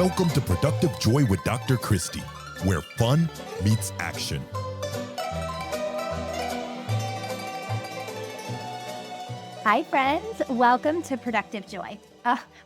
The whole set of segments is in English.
Welcome to Productive Joy with Dr. Christie, where fun meets action. Hi, friends. Welcome to Productive Joy.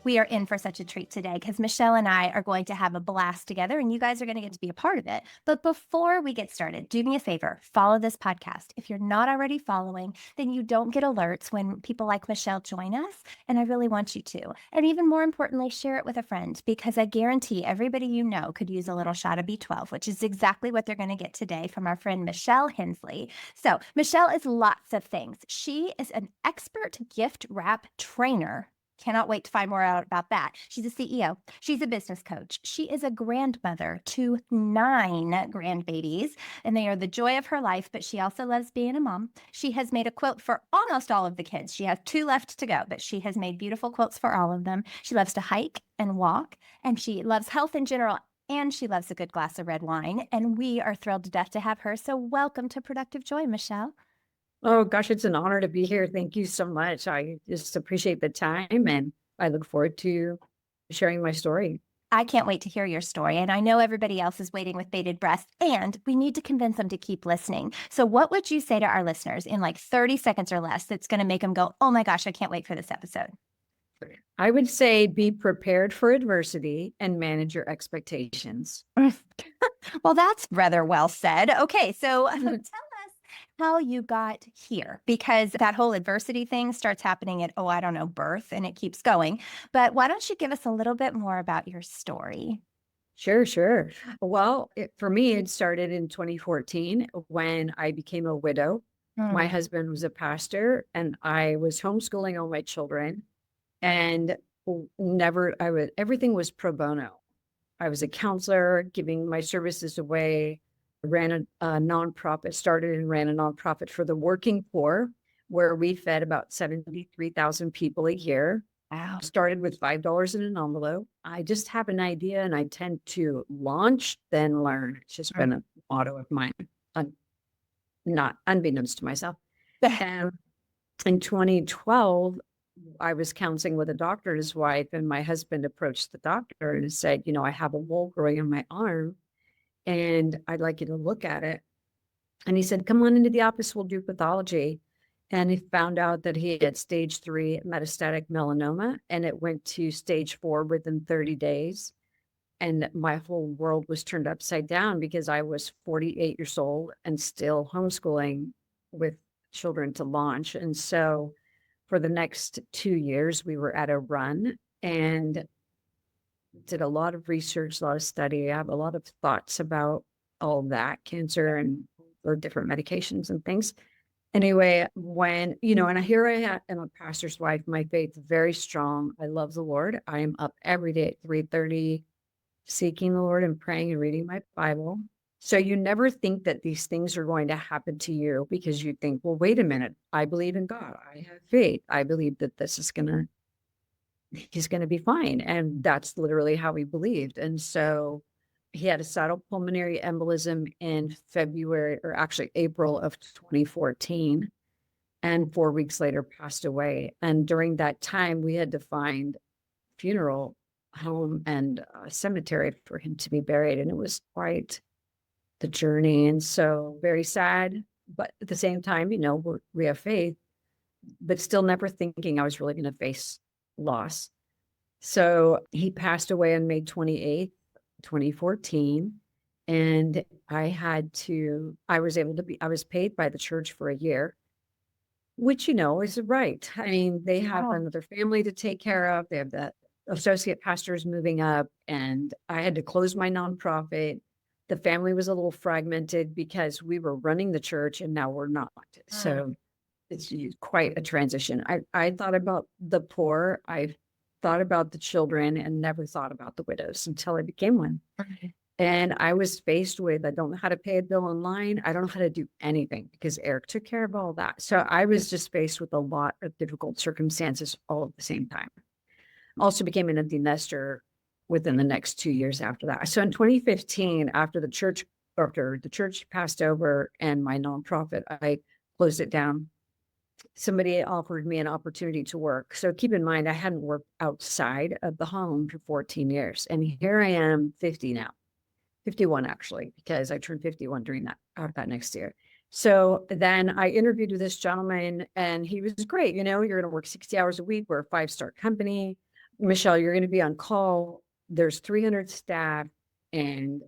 We are in for such a treat today because Michelle and I are going to have a blast together, and you guys are going to get to be a part of it. But before we get started, do me a favor, follow this podcast. If you're not already following, then you don't get alerts when people like Michelle join us, and I really want you to. And even more importantly, share it with a friend, because I guarantee everybody you know could use a little shot of B12, which is exactly what they're going to get today from our friend Michelle Hensley. So Michelle is lots of things. She is an expert gift wrap trainer. Cannot wait to find more out about that. She's a CEO. She's a business coach. She is a grandmother to 9 grandbabies, and they are the joy of her life, but she also loves being a mom. She has made a quilt for almost all of the kids. She has 2 left to go, but she has made beautiful quilts for all of them. She loves to hike and walk, and she loves health in general, and she loves a good glass of red wine, and we are thrilled to death to have her. So welcome to Productive Joy, Michelle. Oh, gosh, it's an honor to be here. Thank you so much. I just appreciate the time, and I look forward to sharing my story. I can't wait to hear your story, and I know everybody else is waiting with bated breath, and we need to convince them to keep listening. So what would you say to our listeners in like 30 seconds or less that's going to make them go, oh my gosh, I can't wait for this episode? I would say be prepared for adversity and manage your expectations. Well, that's rather well said. Okay, so tell us how you got here, because that whole adversity thing starts happening at, birth, and it keeps going. But why don't you give us a little bit more about your story? Sure. Well, for me, it started in 2014 when I became a widow. My husband was a pastor, and I was homeschooling all my children, and everything was pro bono. I was a counselor, giving my services away. Ran a nonprofit, started and ran a nonprofit for the working poor, where we fed about 73,000 people a year. Wow. Started with $5 in an envelope. I just have an idea, and I tend to launch, then learn. It's just been a motto of mine, not unbeknownst to myself. And in 2012, I was counseling with a doctor and his wife, and my husband approached the doctor and said, I have a mole growing on my arm, and I'd like you to look at it. And he said, come on into the office, we'll do pathology. And he found out that he had stage 3 metastatic melanoma, and it went to stage 4 within 30 days. And my whole world was turned upside down because I was 48 years old and still homeschooling with children to launch. And so for the next 2 years, we were at a run and did a lot of research, a lot of study. I have a lot of thoughts about all that, cancer and or different medications and things. Anyway, when, and here I am, a pastor's wife, my faith is very strong. I love the Lord. I am up every day at 3:30, seeking the Lord and praying and reading my Bible. So you never think that these things are going to happen to you, because you think, well, wait a minute. I believe in God. I have faith. I believe that he's going to be fine. And that's literally how he believed. And so he had a saddle pulmonary embolism in April of 2014. And 4 weeks later passed away. And during that time, we had to find a funeral home and a cemetery for him to be buried. And it was quite the journey. And so very sad. But at the same time, we have faith, but still never thinking I was really going to face loss. So he passed away on May 28th, 2014. And I was paid by the church for a year, which, is right. I mean, they have another family to take care of. They have the associate pastors moving up, and I had to close my nonprofit. The family was a little fragmented because we were running the church and now we're not. So it's quite a transition. I thought about the poor. I thought about the children and never thought about the widows until I became one. Okay. And I was faced with, I don't know how to pay a bill online. I don't know how to do anything because Eric took care of all that. So I was just faced with a lot of difficult circumstances all at the same time. Also became an empty nester within the next 2 years after that. So in 2015, after the church passed over and my nonprofit, I closed it down. somebody offered me an opportunity to work. So keep in mind, I hadn't worked outside of the home for 14 years. And here I am 50 now, 51 actually, because I turned 51 during that next year. So then I interviewed with this gentleman and he was great. You're going to work 60 hours a week. We're a 5-star company. Michelle, you're going to be on call. There's 300 staff and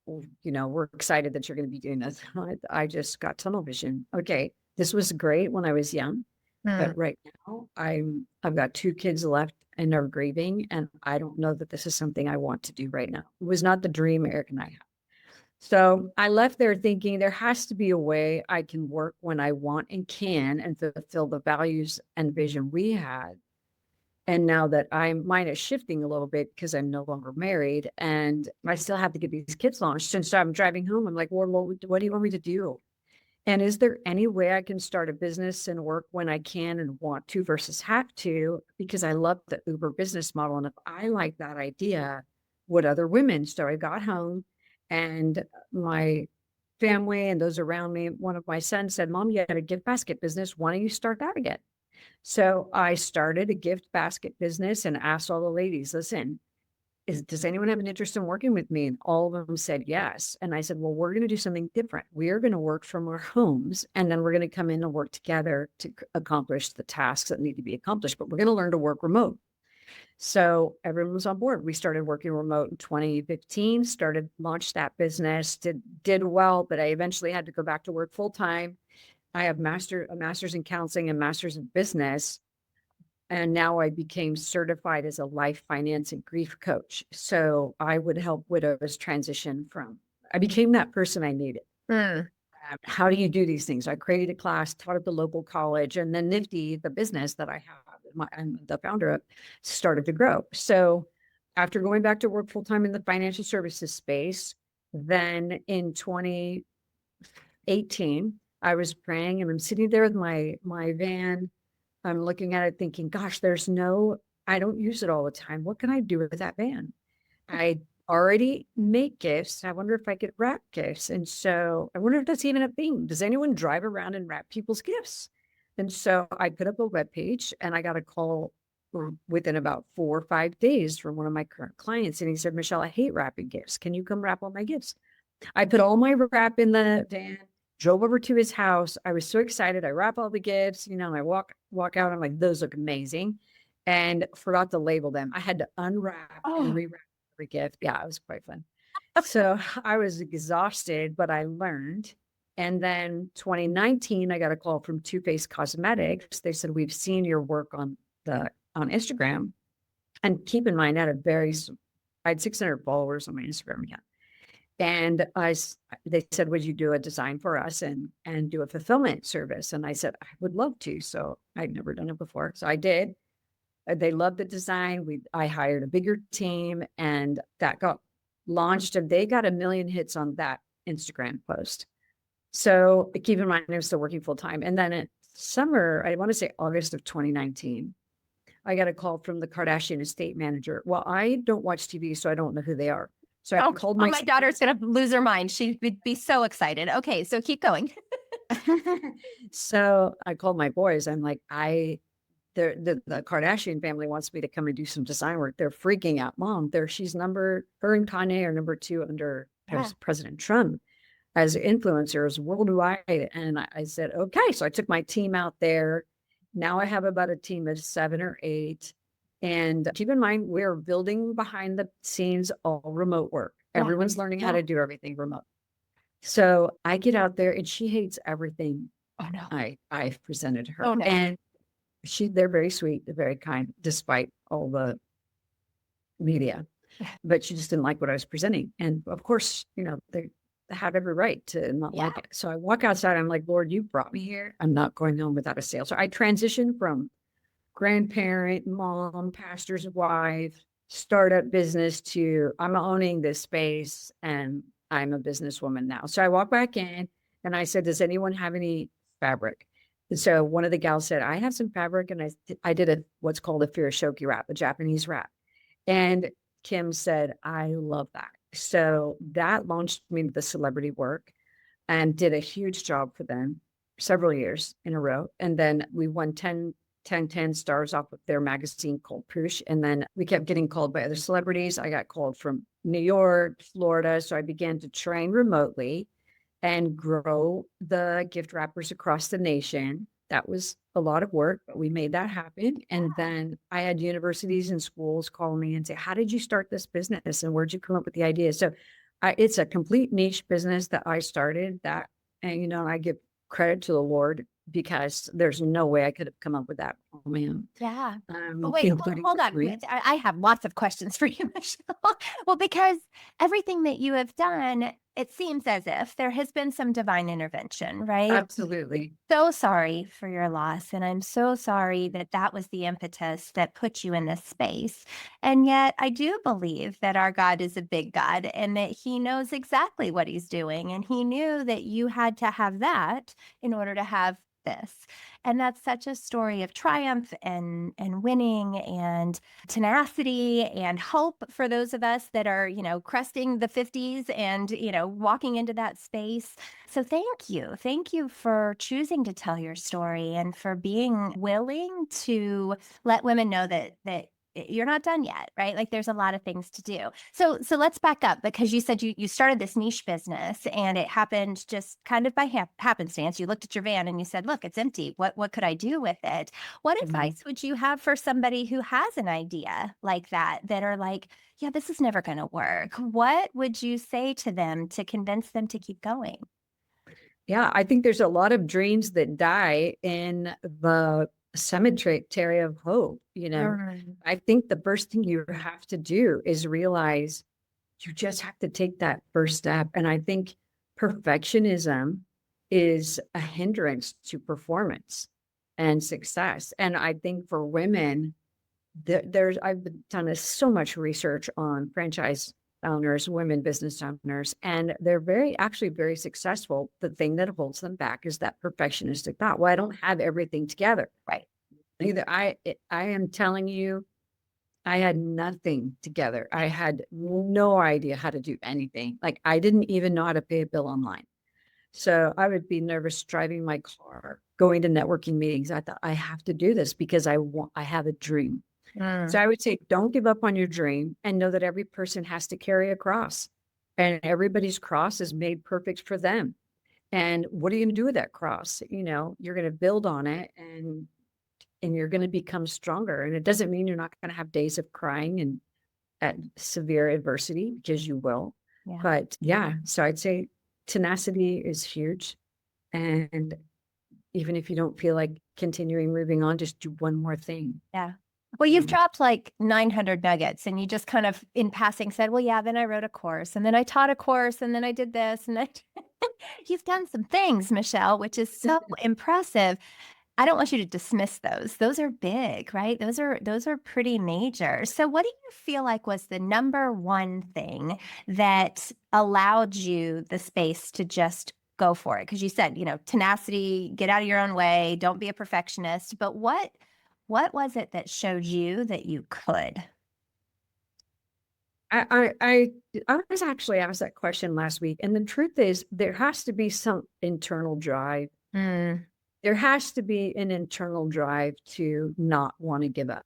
we're excited that you're going to be doing this. I just got tunnel vision. Okay. This was great when I was young, but right now I've got 2 kids left and they're grieving. And I don't know that this is something I want to do right now. It was not the dream Eric and I had. So I left there thinking there has to be a way I can work when I want and can and fulfill the values and vision we had. And now that mine is shifting a little bit because I'm no longer married and I still have to get these kids launched. And so I'm driving home. I'm like, well, what do you want me to do? And is there any way I can start a business and work when I can and want to versus have to? Because I love the Uber business model. And if I like that idea, would other women? So I got home and my family and those around me, one of my sons said, Mom, you had a gift basket business. Why don't you start that again? So I started a gift basket business and asked all the ladies, listen, does anyone have an interest in working with me? And all of them said yes. And I said, well, we're going to do something different. We are going to work from our homes and then we're going to come in and work together to accomplish the tasks that need to be accomplished, but we're going to learn to work remote. So everyone was on board. We started working remote in 2015, launched that business, did well, but I eventually had to go back to work full time. I have a master's in counseling and master's in business. And now I became certified as a life, finance, and grief coach. So I would help widows transition I became that person I needed. How do you do these things? I created a class, taught at the local college, and then Nifty, the business that I have, I'm the founder of, started to grow. So after going back to work full time in the financial services space, then in 2018, I was praying and I'm sitting there with my van. I'm looking at it thinking, gosh, I don't use it all the time. What can I do with that van? I already make gifts. I wonder if I could wrap gifts. And so I wonder if that's even a thing. Does anyone drive around and wrap people's gifts? And so I put up a webpage and I got a call within about 4 or 5 days from one of my current clients. And he said, Michelle, I hate wrapping gifts. Can you come wrap all my gifts? I put all my wrap in the van, drove over to his house. I was so excited. I wrap all the gifts, and I walk out. I'm like, those look amazing. And forgot to label them. I had to unwrap and rewrap every gift. Yeah, it was quite fun. So I was exhausted, but I learned. And then 2019, I got a call from Too Faced Cosmetics. They said, we've seen your work on Instagram. And keep in mind, I had 600 followers on my Instagram account. And they said, would you do a design for us and do a fulfillment service? And I said, I would love to. So I'd never done it before. So I did. They loved the design. I hired a bigger team and that got launched and they got 1 million hits on that Instagram post. So keep in mind, I'm still working full time. And then in summer, I want to say August of 2019, I got a call from the Kardashian estate manager. Well, I don't watch TV, so I don't know who they are. So I called my daughter's going to lose her mind. She would be so excited. Okay, so keep going. So I called my boys. I'm like, the Kardashian family wants me to come and do some design work. They're freaking out. Mom, her and Kanye are number 2 under President Trump as influencers worldwide. And I said, okay. So I took my team out there. Now I have about a team of 7 or 8. And keep in mind, we're building behind the scenes all remote work. Everyone's learning how to do everything remote. So I get out there and she hates everything I've presented her. Oh, no. And they're very sweet, they're very kind, despite all the media. But she just didn't like what I was presenting. And of course, they have every right to not like it. So I walk outside, I'm like, Lord, you brought me here. I'm not going home without a sale. So I transitioned from grandparent, mom, pastor's wife, startup business to I'm owning this space and I'm a businesswoman now. So I walk back in and I said, does anyone have any fabric? And so one of the gals said, I have some fabric. And I did what's called a Firashoki wrap, a Japanese wrap. And Kim said, I love that. So that launched me to the celebrity work and did a huge job for them. several years in a row. And then we won 10 stars off of their magazine called Poosh. And then we kept getting called by other celebrities. I got called from New York, Florida. So I began to train remotely and grow the gift wrappers across the nation. That was a lot of work, but we made that happen. And then I had universities and schools call me and say, how did you start this business? And where'd you come up with the idea? So it's a complete niche business that I started that, and, I give credit to the Lord because there's no way I could have come up with that on my own. Yeah. But wait, including hold on. free. I have lots of questions for you, Michelle. Well, because everything that you have done, it seems as if there has been some divine intervention, right? Absolutely. So sorry for your loss. And I'm so sorry that that was the impetus that put you in this space. And yet I do believe that our God is a big God and that he knows exactly what he's doing. And he knew that you had to have that in order to have this. And that's such a story of triumph and winning and tenacity and hope for those of us that are, cresting the 50s and, walking into that space. So thank you. Thank you for choosing to tell your story and for being willing to let women know that you're not done yet, right? Like there's a lot of things to do. So let's back up because you said you started this niche business and it happened just kind of by happenstance. You looked at your van and you said, look, it's empty. What could I do with it? What advice would you have for somebody who has an idea like that are like, yeah, this is never going to work? What would you say to them to convince them to keep going? Yeah, I think there's a lot of dreams that die in the cemetery of hope. I think the first thing you have to do is realize you just have to take that first step. And I think perfectionism is a hindrance to performance and success. And I think for women, I've done so much research on franchise owners, women business owners, and they're actually very successful. The thing that holds them back is that perfectionistic thought. Well, I don't have everything together. Right. Either I am telling you, I had nothing together. I had no idea how to do anything. Like I didn't even know how to pay a bill online. So I would be nervous driving my car, going to networking meetings. I thought I have to do this because I have a dream. So I would say, don't give up on your dream and know that every person has to carry a cross and everybody's cross is made perfect for them. And what are you going to do with that cross? You're going to build on it and you're going to become stronger. And it doesn't mean you're not going to have days of crying and at severe adversity because you will. Yeah. But yeah, so I'd say tenacity is huge. And even if you don't feel like continuing moving on, just do one more thing. Yeah. Well, you've dropped like 900 nuggets and you just kind of in passing said, well, yeah, then I wrote a course and then I taught a course and then I did this and then you've done some things, Michelle, which is so impressive. I don't want you to dismiss those. Those are big, right? Those are pretty major. So what do you feel like was the number one thing that allowed you the space to just go for it? Because you said, tenacity, get out of your own way, don't be a perfectionist. But what was it that showed you that you could? I was actually asked that question last week. And the truth is there has to be some internal drive. There has to be an internal drive to not want to give up.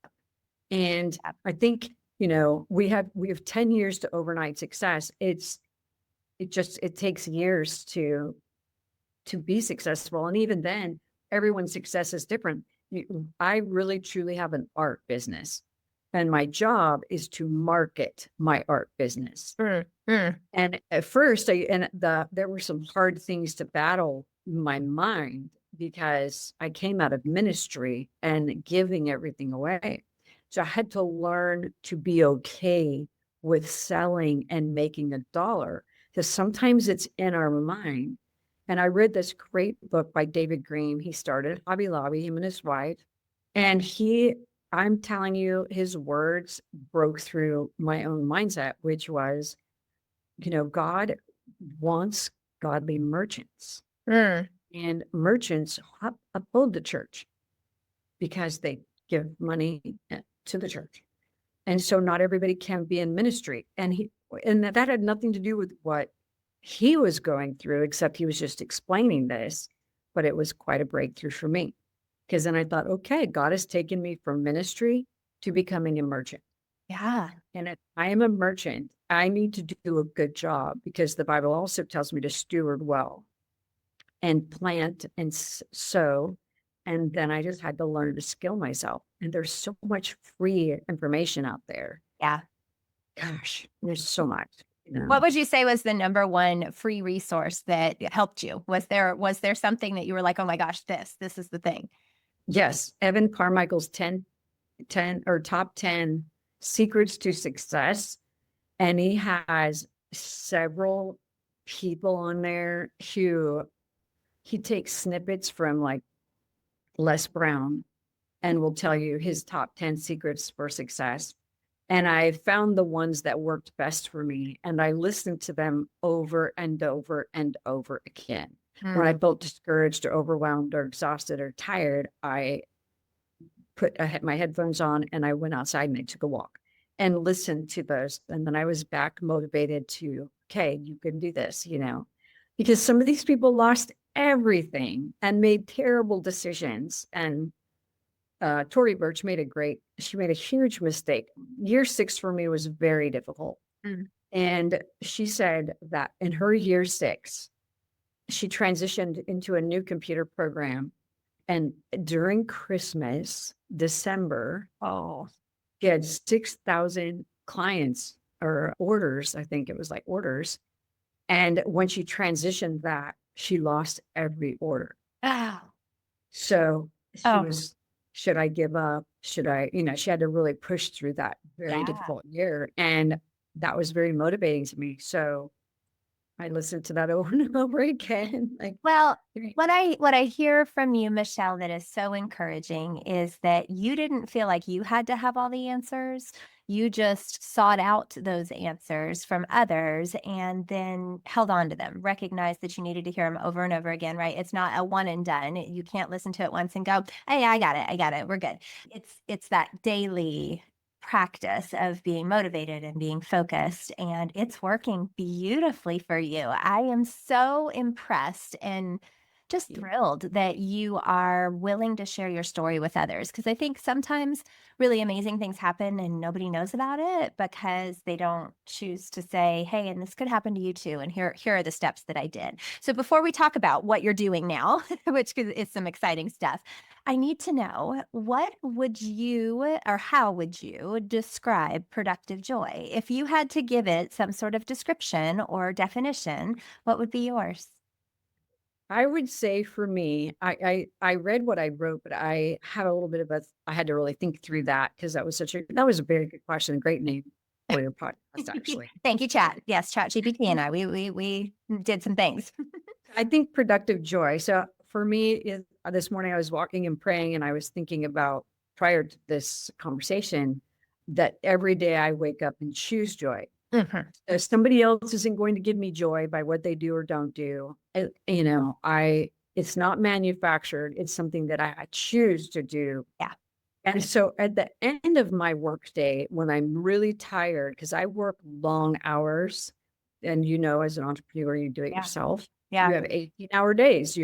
And I think, we have 10 years to overnight success. It takes years to be successful. And even then, everyone's success is different. I really truly have an art business and my job is to market my art business. And at first there were some hard things to battle in my mind because I came out of ministry and giving everything away. So I had to learn to be okay with selling and making a dollar because sometimes it's in our mind. And I read this great book by David Green. He started Hobby Lobby, him and his wife. And I'm telling you, his words broke through my own mindset, which was, God wants godly merchants. And merchants uphold the church because they give money to the church. And so not everybody can be in ministry. And that had nothing to do with what he was going through, except he was just explaining this. but it was quite a breakthrough for me. Because then I thought, okay, God has taken me from ministry to becoming a merchant. Yeah. And if I am a merchant, I need to do a good job, because the Bible also tells me to steward well and plant and sow. And then I just had to learn to skill myself. And there's so much free information out there. Yeah. Gosh, there's so much. What would you say was the number one free resource that helped you? Was there something that you were like, oh my gosh, this is the thing? Yes. Evan Carmichael's 10 or top 10 secrets to success. And he has several people on there who he takes snippets from, like Les Brown, and will tell you his top 10 secrets for success. And I found the ones that worked best for me, and I listened to them over and over and over again. When I felt discouraged or overwhelmed or exhausted or tired, I had my headphones on and I went outside and I took a walk and listened to those. And then I was back motivated to, okay, you can do this, because some of these people lost everything and made terrible decisions. And Tory Burch made a huge mistake. Year 6 for me was very difficult. And she said that in her year 6, she transitioned into a new computer program. And during Christmas, December, she had 6,000 clients or orders. I think it was like orders. And when she transitioned that, she lost every order. So she was, should I give up? Should I, she had to really push through that very difficult year. And that was very motivating to me. So I listened to that over and over again. Well, what I hear from you, Michelle, that is so encouraging is that you didn't feel like you had to have all the answers. You just sought out those answers from others and then held on to them, recognized that you needed to hear them over and over again, right? It's not a one and done. You can't listen to it once and go, hey, I got it. We're good. It's that daily practice of being motivated and being focused, and it's working beautifully for you. I am so impressed and just thrilled that you are willing to share your story with others, because I think sometimes really amazing things happen and nobody knows about it because they don't choose to say, hey, and this could happen to you too, and here are the steps that I did. So before we talk about what you're doing now, which is some exciting stuff, I need to know, what would you, or how would you describe productive joy? If you had to give it some sort of description or definition, what would be yours? I would say for me, I read what I wrote, but I had a little bit of I had to really think through that, because that was a very good question. Great name for your podcast, actually. Thank you, Chat. Yes, Chat GPT and I, we did some things. I think productive joy. So for me, this morning I was walking and praying, and I was thinking about, prior to this conversation, that every day I wake up and choose joy. If somebody else isn't going to give me joy by what they do or don't do, it's not manufactured. It's something that I choose to do. Yeah. And so at the end of my workday, when I'm really tired, because I work long hours, and as an entrepreneur, you do it yourself. Yeah. You have 18-hour days.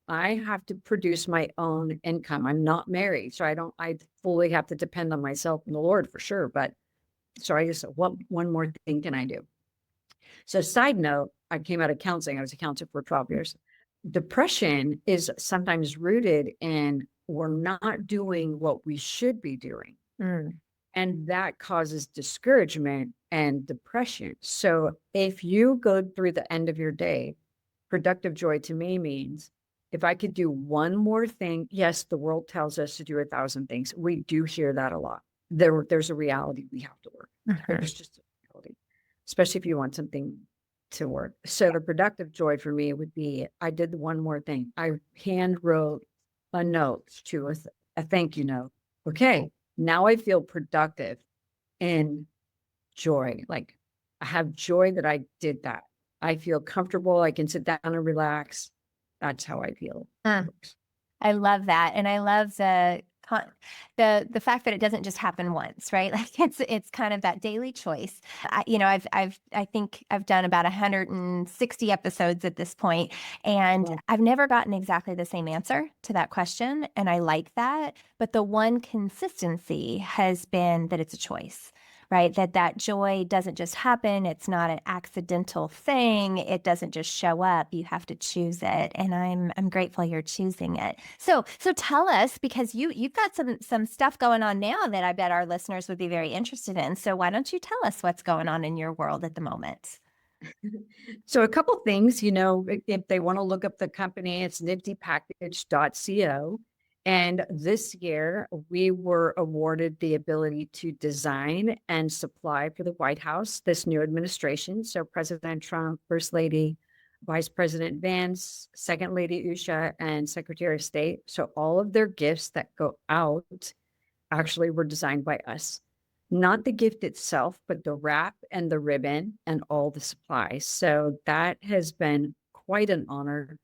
I have to produce my own income. I'm not married, so I fully have to depend on myself and the Lord for sure. But so I just said, what one more thing can I do? So side note, I came out of counseling. I was a counselor for 12 years. Depression is sometimes rooted in we're not doing what we should be doing. And that causes discouragement and depression. So if you go through the end of your day, productive joy to me means, if I could do one more thing, yes, the world tells us to do 1,000 things. We do hear that a lot. There's a reality we have to work. There's just a reality, especially if you want something to work. So the productive joy for me would be, I did one more thing. I hand wrote a note to a thank you note. Okay, now I feel productive and joy. Like, I have joy that I did that. I feel comfortable. I can sit down and relax. That's how I feel. I love that. And I love the the fact that it doesn't just happen once, right? Like it's kind of that daily choice. I think I've done about 160 episodes at this point, and Wow. I've never gotten exactly the same answer to that question, and I like that. But the one consistency has been that it's a choice. Right? That joy doesn't just happen. It's not an accidental thing. It doesn't just show up. You have to choose it. And I'm grateful you're choosing it. So tell us, because you've got some stuff going on now that I bet our listeners would be very interested in. So why don't you tell us what's going on in your world at the moment? So a couple things, if they want to look up the company, it's niftypackage.co. And this year we were awarded the ability to design and supply for the White House, this new administration. So President Trump, First Lady, Vice President Vance, Second Lady Usha, and Secretary of State. So all of their gifts that go out actually were designed by us. Not the gift itself, but the wrap and the ribbon and all the supplies. So that has been quite an honor.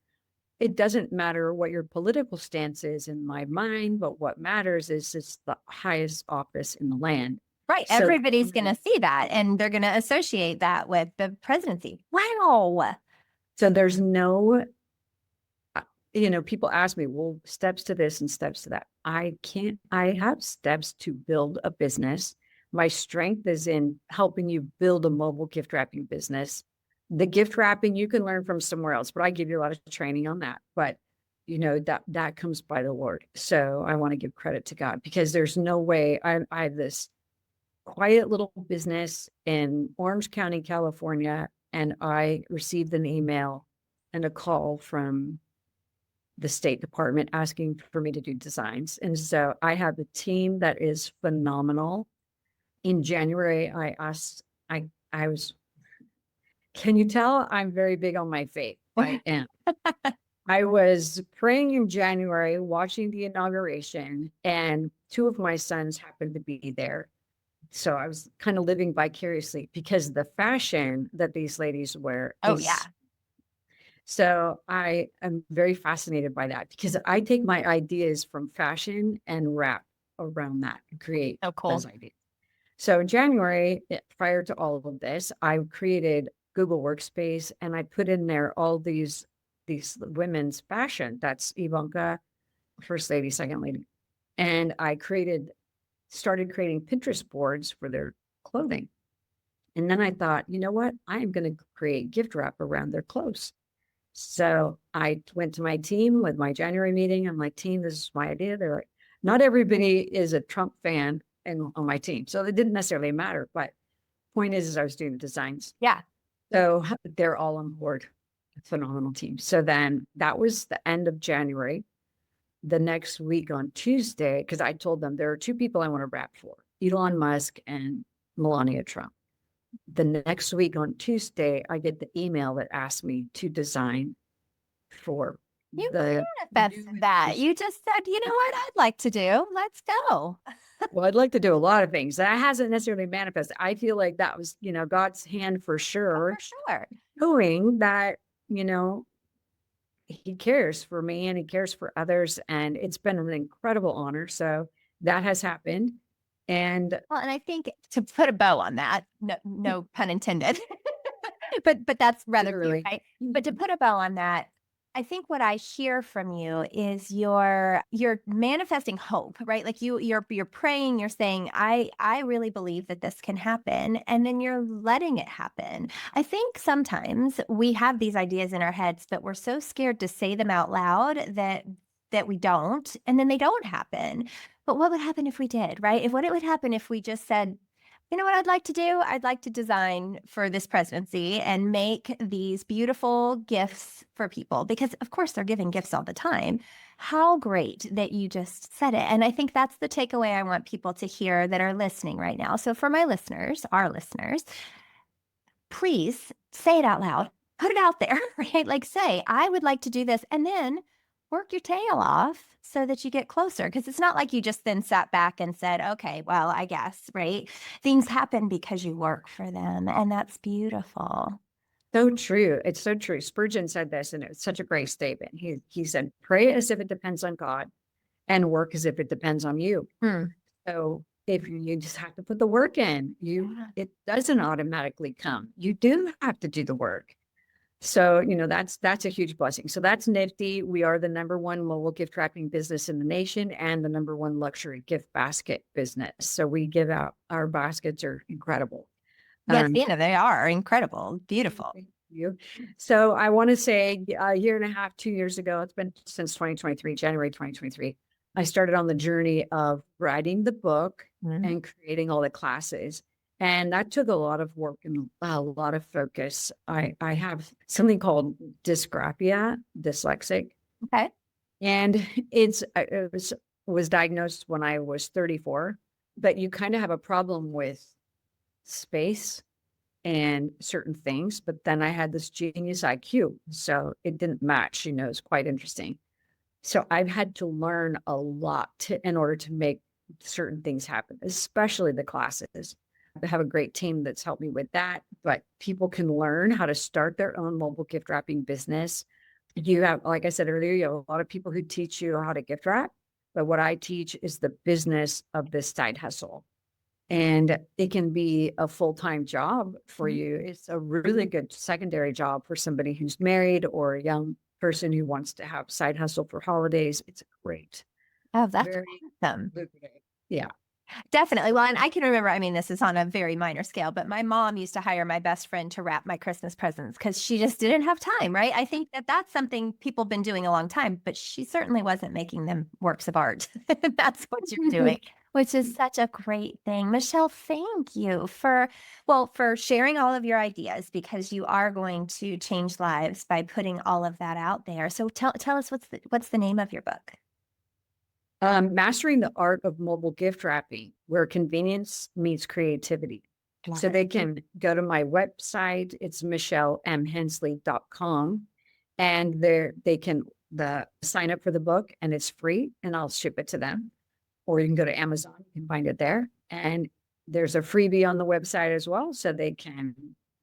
It doesn't matter what your political stance is in my mind, but what matters is it's the highest office in the land. Right. So Everybody's going to see that, and they're going to associate that with the presidency. Wow. So there's no, people ask me, well, steps to this and steps to that. I have steps to build a business. My strength is in helping you build a mobile gift wrapping business. The gift wrapping you can learn from somewhere else, but I give you a lot of training on that. But that comes by the Lord. So I want to give credit to God, because there's no way I have this quiet little business in Orange County, California, and I received an email and a call from the State Department asking for me to do designs. And so I have a team that is phenomenal. In January, I was, can you tell I'm very big on my faith? I am. I was praying in January, watching the inauguration, and two of my sons happened to be there. So I was kind of living vicariously, because the fashion that these ladies wear. Oh, yeah. So I am very fascinated by that, because I take my ideas from fashion and wrap around that and create those ideas. So in January, prior to all of this, I created Google Workspace, and I put in there all these women's fashion. That's Ivanka, First Lady, Second Lady. And I started creating Pinterest boards for their clothing. And then I thought, you know what? I am going to create gift wrap around their clothes. So I went to my team with my January meeting. I'm like, team, this is my idea. They're like, not everybody is a Trump fan on my team, so it didn't necessarily matter. But point is I was doing the designs. Yeah. So they're all on board. Phenomenal team. So then that was the end of January. The next week on Tuesday, because I told them there are two people I want to wrap for, Elon Musk and Melania Trump. The next week on Tuesday, I get the email that asked me to design for manifested that. You just said, you know what I'd like to do? Let's go. Well, I'd like to do a lot of things. That hasn't necessarily manifested. I feel like that was, God's hand for sure. For sure. Knowing that, he cares for me and he cares for others. And it's been an incredible honor. So that has happened. And I think to put a bow on that, no pun intended, but that's rather cute, right? But to put a bow on that, I think what I hear from you is you're manifesting hope, right? Like you're praying, you're saying, I really believe that this can happen. And then you're letting it happen. I think sometimes we have these ideas in our heads, but we're so scared to say them out loud that we don't, and then they don't happen. But what would happen if we did, right? What it would happen if we just said, you know what I'd like to do? I'd like to design for this presidency and make these beautiful gifts for people, because of course they're giving gifts all the time. How great that you just said it. And I think that's the takeaway I want people to hear that are listening right now. So for my listeners, our listeners, please say it out loud, put it out there, right? Like say, I would like to do this, and then work your tail off so that you get closer. Because it's not like you just then sat back and said, okay, well, I guess, right? Things happen because you work for them. And that's beautiful. So true. It's so true. Spurgeon said this, and it's such a great statement. He said, pray as if it depends on God, and work as if it depends on you. Hmm. So if you just have to put the work in, Yeah. it doesn't automatically come. You do have to do the work. So, that's a huge blessing. So that's nifty. We are the #1 mobile gift wrapping business in the nation and the #1 luxury gift basket business. So we give out, our baskets are incredible. Yes, Um, they are incredible, beautiful. Thank you. So I want to say a year and a half, 2 years ago, it's been since 2023, January 2023, I started on the journey of writing the book Mhm. and creating all the classes. And that took a lot of work and a lot of focus. I have something called dysgraphia, dyslexic, Okay. and it was diagnosed when I was 34, but you kind of have a problem with space and certain things, but then I had this genius IQ. So it didn't match, it's quite interesting. So I've had to learn a lot in order to make certain things happen, especially the classes. I have a great team that's helped me with that, but people can learn how to start their own mobile gift wrapping business. You have, like I said earlier, you have a lot of people who teach you how to gift wrap, but what I teach is the business of this side hustle. And it can be a full-time job for you. It's a really good secondary job for somebody who's married or a young person who wants to have side hustle for holidays. It's great. Oh, that's Very awesome. lucrative. Yeah. Definitely. Well, and I can remember, this is on a very minor scale, but my mom used to hire my best friend to wrap my Christmas presents because she just didn't have time, right? I think that that's something people have been doing a long time, but she certainly wasn't making them works of art. That's what you're doing, which is such a great thing. Michelle, thank you for sharing all of your ideas, because you are going to change lives by putting all of that out there. So tell us, what's the name of your book? Mastering the art of mobile gift wrapping, where convenience meets creativity. Love So it. they can go to my website. It's michellemhensley.com. And there they can sign up for the book, and it's free, and I'll ship it to them. Or you can go to Amazon, you can find it there. And there's a freebie on the website as well, so they can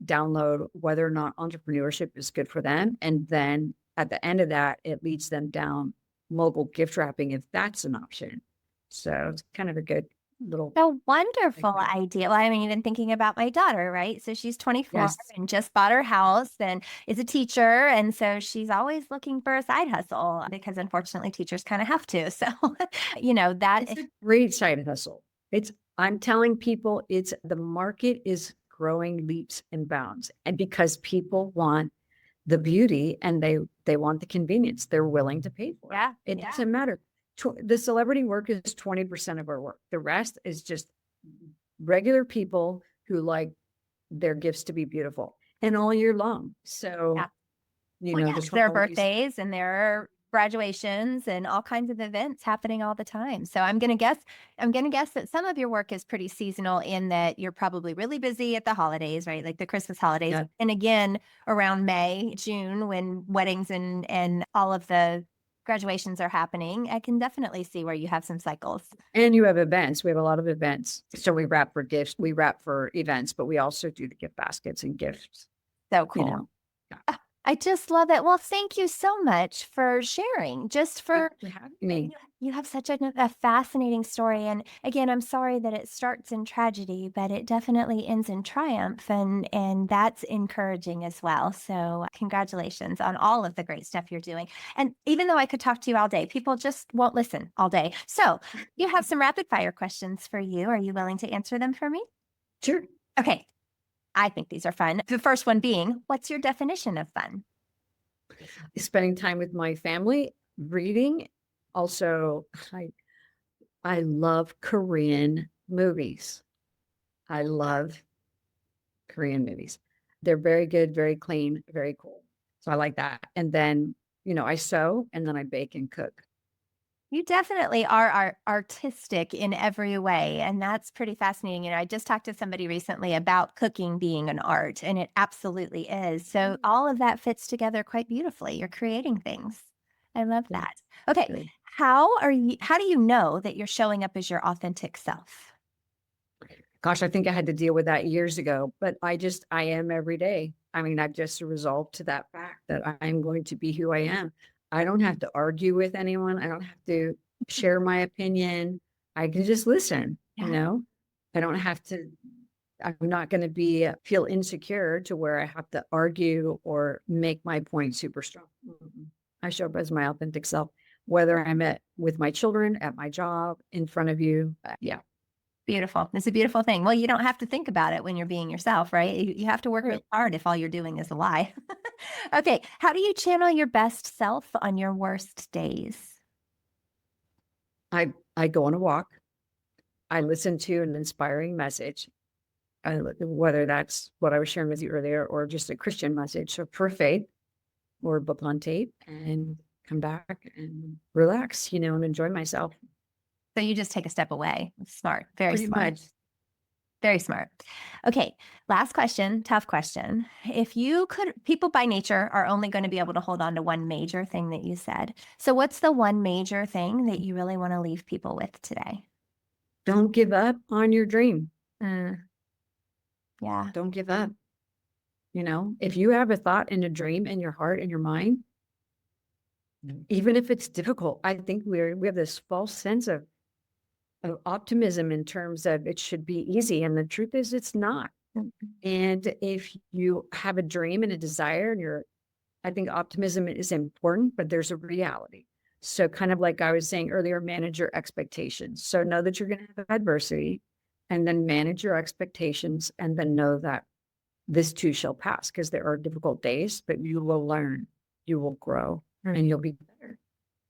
download whether or not entrepreneurship is good for them. And then at the end of that, it leads them down mobile gift wrapping if that's an option. So it's kind of a good little. A wonderful Okay. idea. Well, even thinking about my daughter, right? So she's 24 Yes. and just bought her house and is a teacher. And so she's always looking for a side hustle, because unfortunately teachers kind of have to. So, that It's a great side hustle. I'm telling people, the market is growing leaps and bounds. And because people want the beauty and they want the convenience, they're willing to pay for it. Yeah, It yeah. doesn't matter. The celebrity work is 20% of our work. The rest is just regular people who like their gifts to be beautiful and all year long. So, Yeah. the Yes, there are 12 birthdays and there are graduations and all kinds of events happening all the time. So I'm going to guess that some of your work is pretty seasonal, in that you're probably really busy at the holidays, right? Like the Christmas holidays. Yeah. And again, around May, June, when weddings and all of the graduations are happening, I can definitely see where you have some cycles. And you have events. We have a lot of events. So we wrap for gifts, we wrap for events, but we also do the gift baskets and gifts. So cool. Yeah. I just love it. Well, thank you so much for sharing. Just for Thanks for having me. You have such a fascinating story. And again, I'm sorry that it starts in tragedy, but it definitely ends in triumph. And that's encouraging as well. So congratulations on all of the great stuff you're doing. And even though I could talk to you all day, people just won't listen all day. So you have some rapid fire questions for you. Are you willing to answer them for me? Sure. Okay. I think these are fun. The first one being, what's your definition of fun? Spending time with my family, reading. Also, I love Korean movies. I love Korean movies. They're very good, very clean, very cool. So I like that. And then, I sew, and then I bake and cook. You definitely are artistic in every way, and that's pretty fascinating. I just talked to somebody recently about cooking being an art, and it absolutely is. So all of that fits together quite beautifully. You're creating things. I love that. Okay, Good. how do you know that you're showing up as your authentic self? Gosh, I think I had to deal with that years ago, but I am every day. I've just resolved to that fact that I'm going to be who I am. I don't have to argue with anyone. I don't have to share my opinion. I can just listen, Yeah. I don't have to, I'm not going to feel insecure to where I have to argue or make my point super strong. I show up as my authentic self, whether I'm with my children, at my job, in front of you. Yeah. Beautiful. It's a beautiful thing. Well, you don't have to think about it when you're being yourself, right? You have to work Right. really hard if all you're doing is a lie. Okay. How do you channel your best self on your worst days? I go on a walk. I listen to an inspiring message, whether that's what I was sharing with you earlier or just a Christian message. So for faith or book on tape and come back and relax, and enjoy myself. So you just take a step away. Smart. Very Pretty smart. much. Very smart. Okay. Last question, tough question. If you could, people by nature are only going to be able to hold on to one major thing that you said. So what's the one major thing that you really want to leave people with today? Don't give up on your dream. Yeah. Don't give up. If you have a thought and a dream in your heart and your mind, even if it's difficult, I think we have this false sense of optimism in terms of it should be easy. And the truth is it's not. And if you have a dream and a desire and I think optimism is important, but there's a reality. So kind of like I was saying earlier, manage your expectations. So know that you're going to have adversity and then manage your expectations and then know that this too shall pass because there are difficult days, but you will learn, you will grow, and you'll be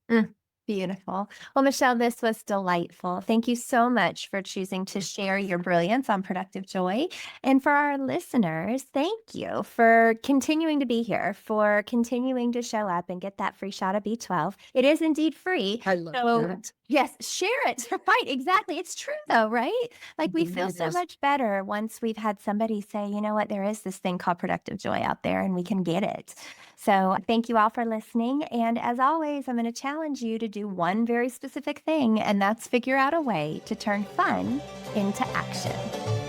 better. Beautiful. Well, Michelle, this was delightful. Thank you so much for choosing to share your brilliance on Productive Joy. And for our listeners, thank you for continuing to be here, for continuing to show up and get that free shot of B12. It is indeed free. I love that. Yes, share it. Right, exactly. It's true though, right? Like we feel so much better once we've had somebody say, you know what, there is this thing called Productive Joy out there and we can get it. So thank you all for listening. And as always, I'm going to challenge you to do one very specific thing, and that's figure out a way to turn fun into action.